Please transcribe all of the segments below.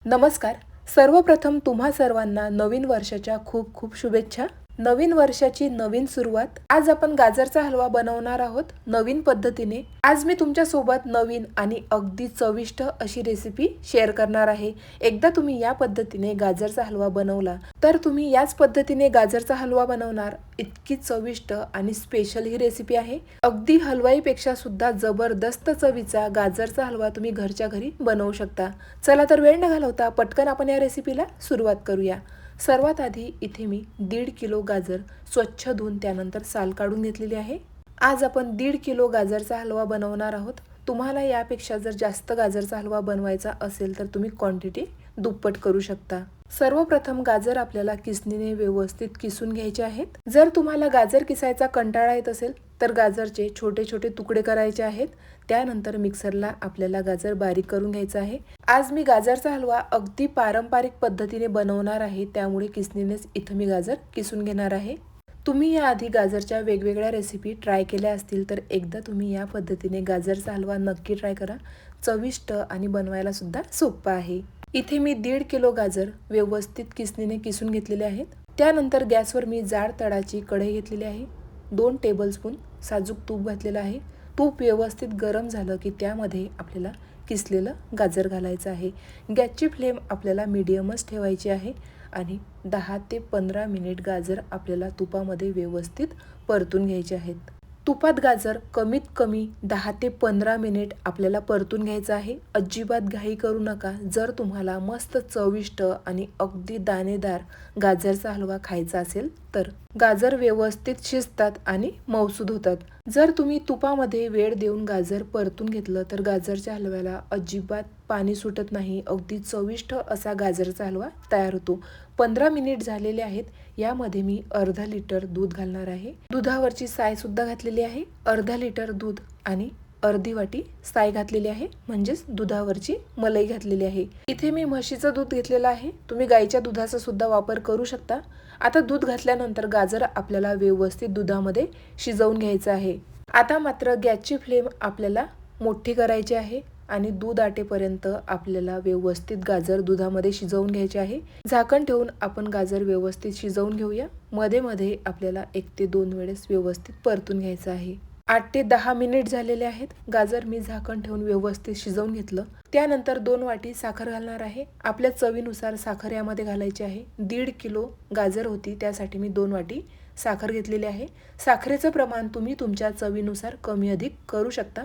नमस्कार. सर्वप्रथम तुम्हा सर्वांना नवीन वर्षाच्या खूप खूप शुभेच्छा. नवीन वर्षाची नवीन सुरुवात. आज आपण गाजरचा हलवा बनवणार आहोत नवीन पद्धतीने. आज मी तुमच्या सोबत नवीन आणि अगदी चविष्ट अशी रेसिपी शेअर करणार आहे. एकदा तुम्ही या पद्धतीने गाजरचा हलवा बनवला तर तुम्ही याच पद्धतीने गाजरचा हलवा बनवणार. इतकी चविष्ट आणि स्पेशल ही रेसिपी आहे. अगदी हलवाईपेक्षा सुद्धा जबरदस्त चवीचा गाजरचा हलवा तुम्ही घरच्या घरी बनवू शकता. चला तर वेळ न घालवता पटकन आपण या रेसिपीला सुरुवात करूया. सर्वात आधी इथे मी 1.5 किलो गाजर स्वच्छ धुवून त्यानंतर साल काढून घेतलेली आहे. आज आपण 1.5 किलो गाजरचा हलवा बनवणार आहोत. तुम्हाला यापेक्षा जर जास्त गाजरचा हलवा बनवायचा असेल तर तुम्ही क्वांटिटी दुप्पट करू शकता. सर्वप्रथम गाजर आपल्याला किसणीने व्यवस्थित किसून घ्यायचे आहेत. जर तुम्हाला गाजर किसायचा कंटाळा येत असेल तर गाजरचे छोटे छोटे तुकडे करायचे आहेत. त्यानंतर मिक्सरला आपल्याला गाजर बारीक करून घ्यायचं आहे. आज मी गाजरचा हलवा अगदी पारंपरिक पद्धतीने बनवणार आहे, त्यामुळे किसणीनेच इथं मी गाजर किसून घेणार आहे. तुम्ही याआधी गाजरच्या वेगवेगळ्या रेसिपी ट्राय केल्या असतील तर एकदा तुम्ही या पद्धतीने गाजरचा हलवा नक्की ट्राय करा. चविष्ट आणि बनवायला सुद्धा सोपं आहे. इथे मी 1.5 किलो गाजर व्यवस्थित किसणीने किसून घेतलेले आहेत. त्यानंतर गॅसवर मी जाड तळाची कढई घेतलेली आहे. 2 टेबलस्पून साजूक तूप घातलेलं आहे. तूप व्यवस्थित गरम झालं की त्यामध्ये आपल्याला किसलेलं गाजर घालायचं आहे. गॅसची फ्लेम आपल्याला मीडियमच ठेवायची आहे आणि 10 ते 15 मिनिट गाजर आपल्याला तुपामध्ये व्यवस्थित परतून घ्यायचे आहेत. तुपात गाजर कमीत कमी 10 ते 15 मिनिट आपल्याला परतून घ्यायचं आहे. अजिबात घाई करू नका. जर तुम्हाला मस्त चविष्ट आणि अगदी दाणेदार गाजरचा हलवा खायचा असेल तर गाजर व्यवस्थित शिजतात आणि मऊसूद होतात. जर तुम्ही तुपामध्ये वेळ देऊन गाजर परतून घेतलं तर गाजरच्या हलव्याला अजिबात पाणी सुटत नाही. अगदी चविष्ट असा गाजरचा हलवा तयार होतो. 15 मिनिट झालेले आहेत. यामध्ये मी अर्धा लिटर दूध घालणार आहे. दुधावरची साय सुद्धा घातलेली आहे. अर्धा लिटर दूध आणि अर्धी वाटी साय घातलेली आहे, म्हणजेच दुधावरची मलाई घातलेली आहे. इथे मी म्हशीचं दूध घेतलेलं आहे. तुम्ही गाईच्या दुधाचा सुद्धा वापर करू शकता. आता दूध घातल्यानंतर गाजर आपल्याला व्यवस्थित दुधामध्ये शिजवून घ्यायचं आहे. आता मात्र गॅसची फ्लेम आपल्याला मोठी करायची आहे आणि दूध आटेपर्यंत आपल्याला व्यवस्थित गाजर दुधामध्ये शिजवून घ्यायचे आहे. झाकण ठेवून आपण गाजर व्यवस्थित शिजवून घेऊया. मध्ये मध्ये आपल्याला 1 ते 2 वेळेस व्यवस्थित परतून घ्यायचं आहे. 8 ते 10 मिनिट झालेले आहेत. गाजर मी झाकण ठेवून व्यवस्थित शिजवून घेतलं. त्यानंतर 2 वाटी साखर घालणार आहे. आपल्या चवीनुसार साखर यामध्ये घालायची आहे. 1.5 किलो गाजर होती, त्यासाठी मी 2 वाटी साखर घेतलेली आहे. साखरेचं प्रमाण तुम्ही तुमच्या चवीनुसार कमी अधिक करू शकता.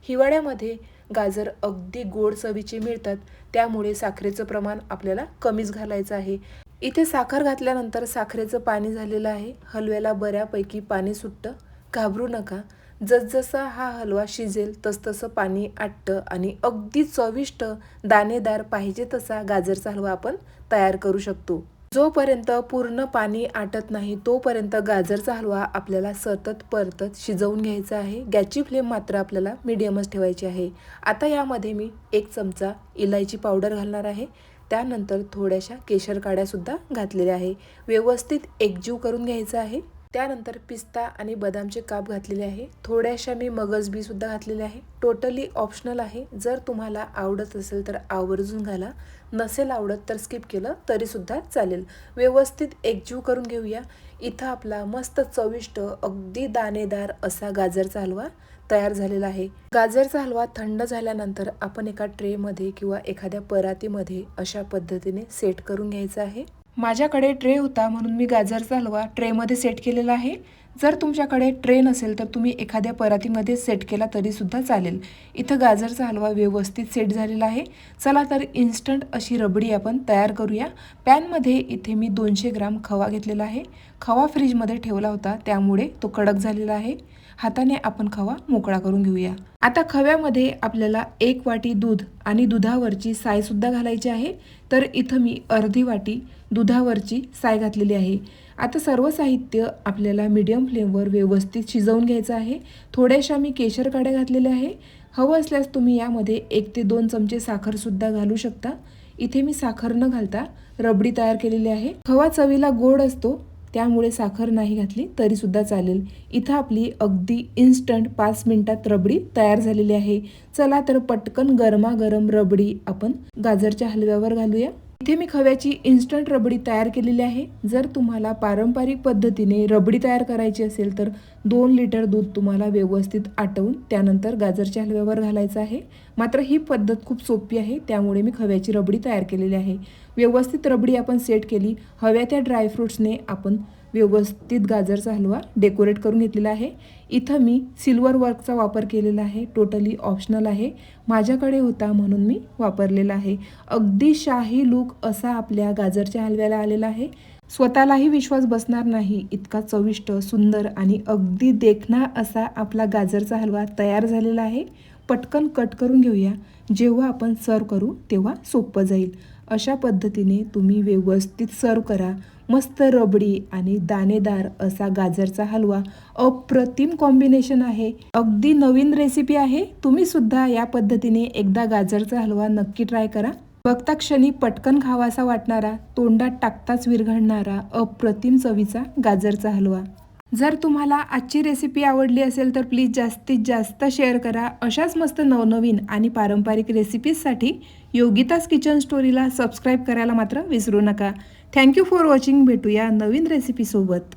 हिवाळ्यामध्ये गाजर अगदी गोड चवीचे मिळतात, त्यामुळे साखरेचं प्रमाण आपल्याला कमीच घालायचं आहे. इथे साखर घातल्यानंतर साखरेचं पाणी झालेलं आहे. हलव्याला बऱ्यापैकी पाणी सुटतं. घाबरू नका. जसजसा हा हलवा शिजेल तसतसं पाणी आटतं आणि अगदी चविष्ट दाणेदार पाहिजे तसा गाजरचा हलवा आपण तयार करू शकतो. जोपर्यंत पूर्ण पाणी आटत नाही तोपर्यंत गाजरचा हलवा आपल्याला सतत परतत शिजवून घ्यायचा आहे. गॅसची फ्लेम मात्र आपल्याला मीडियमच ठेवायची आहे. आता यामध्ये मी 1 चमचा इलायची पावडर घालणार आहे. त्यानंतर थोड्याशा केशर काड्या सुद्धा घातलेल्या आहे. व्यवस्थित एकजीव करून घ्यायचं आहे. त्यानंतर पिस्ता आणि बदामचे काप घातलेले आहे. थोड्याशा मी मगज बी सुद्धा घातलेले आहे. टोटली ऑप्शनल आहे. जर तुम्हाला आवडत असेल तर आवर्जून घाला, नसेल आवडत तर स्किप केलं तरी सुद्धा चालेल. व्यवस्थित एकजीव करून घेऊया. इथं आपला मस्त चविष्ट अगदी दाणेदार असा गाजरचा हलवा तयार झालेला आहे. गाजरचा हलवा थंड झाल्यानंतर आपण एका ट्रेमध्ये किंवा एखाद्या परातीमध्ये अशा पद्धतीने सेट करून घ्यायचा आहे. माझ्याकडे ट्रे होता म्हणून मी गाजरचा हलवा ट्रेमध्ये सेट केलेला आहे. जर तुमच्याकडे ट्रे नसेल तर तुम्ही एखाद्या परातीमध्ये सेट केला तरी सुद्धा चालेल. इथं गाजरचा हलवा व्यवस्थित सेट झालेला आहे. चला तर इन्स्टंट अशी रबडी आपण तयार करूया. पॅनमध्ये इथे मी 200 ग्राम खवा घेतलेला आहे. खवा फ्रीजमध्ये ठेवला होता, त्यामुळे तो कडक झालेला आहे. हाताने आपण खवा मोकळा करून घेऊया. आता खव्यामध्ये आपल्याला 1 वाटी दूध आणि दुधावरची साय सुद्धा घालायची आहे. तर इथं मी अर्धी वाटी दुधावरची साय घातलेली आहे. आता सर्व साहित्य आपल्याला मीडियम फ्लेमवर व्यवस्थित शिजवून घ्यायचं आहे. थोड्याशा मी केशर काड्या घातलेल्या आहे. हवं असल्यास तुम्ही यामध्ये 1 ते 2 चमचे साखर सुद्धा घालू शकता. इथे मी साखर न घालता रबडी तयार केलेली आहे. खवा चवीला गोड असतो, त्यामुळे साखर नाही घातली तरीसुद्धा चालेल. इथं आपली अगदी इन्स्टंट 5 मिनिटात रबडी तयार झालेली आहे. चला तर पटकन गरमागरम रबडी आपण गाजरच्या हलव्यावर घालूया. इथे मी खव्याची इन्स्टंट रबडी तयार केलेली आहे. जर तुम्हाला पारंपरिक पद्धतीने रबडी तयार करायची असेल तर 2 लिटर दूध तुम्हाला व्यवस्थित आटवून त्यानंतर गाजरच्या हलव्यावर घालायचं आहे. मात्र ही पद्धत खूप सोपी आहे, त्यामुळे मी खव्याची रबडी तयार केलेली आहे. व्यवस्थित रबडी आपण सेट केली. हव्या त्या ड्रायफ्रूट्सने आपण व्यवस्थित गाजरचा हलवा डेकोरेट करून घेतलेला आहे. इथं मी सिल्वर वर्कचा वापर केलेला आहे. टोटली ऑप्शनल आहे, माझ्याकडे होता म्हणून मी वापरलेला आहे. अगदी शाही लूक असा आपल्या गाजरच्या हलव्याला आलेला आहे. स्वतःलाही विश्वास बसणार नाही इतका चविष्ट, सुंदर आणि अगदी देखणा असा आपला गाजरचा हलवा तयार झालेला आहे. पटकन कट करून घेऊया. जेव्हा आपण सर्व करू तेव्हा सोपं जाईल. अशा पद्धतीने तुम्ही व्यवस्थित सर्व करा. मस्त रबडी आणि दाणेदार असा गाजरचा हलवा अप्रतिम कॉम्बिनेशन आहे. अगदी नवीन रेसिपी आहे. तुम्ही सुद्धा या पद्धतीने एकदा गाजरचा हलवा नक्की ट्राय करा. बघता क्षणी पटकन खावासा वाटणारा, तोंडात टाकताच विरघळणारा अप्रतिम चवीचा गाजरचा हलवा. जर तुम्हाला आजची रेसिपी आवडली असेल तर प्लीज जास्तीत जास्त शेअर करा. अशाच मस्त नवनवीन आणि पारंपरिक रेसिपीजसाठी योगिताज किचन स्टोरीला सबस्क्राईब करायला मात्र विसरू नका. Thank you for watching. भेटूया नवीन रेसिपीसोबत.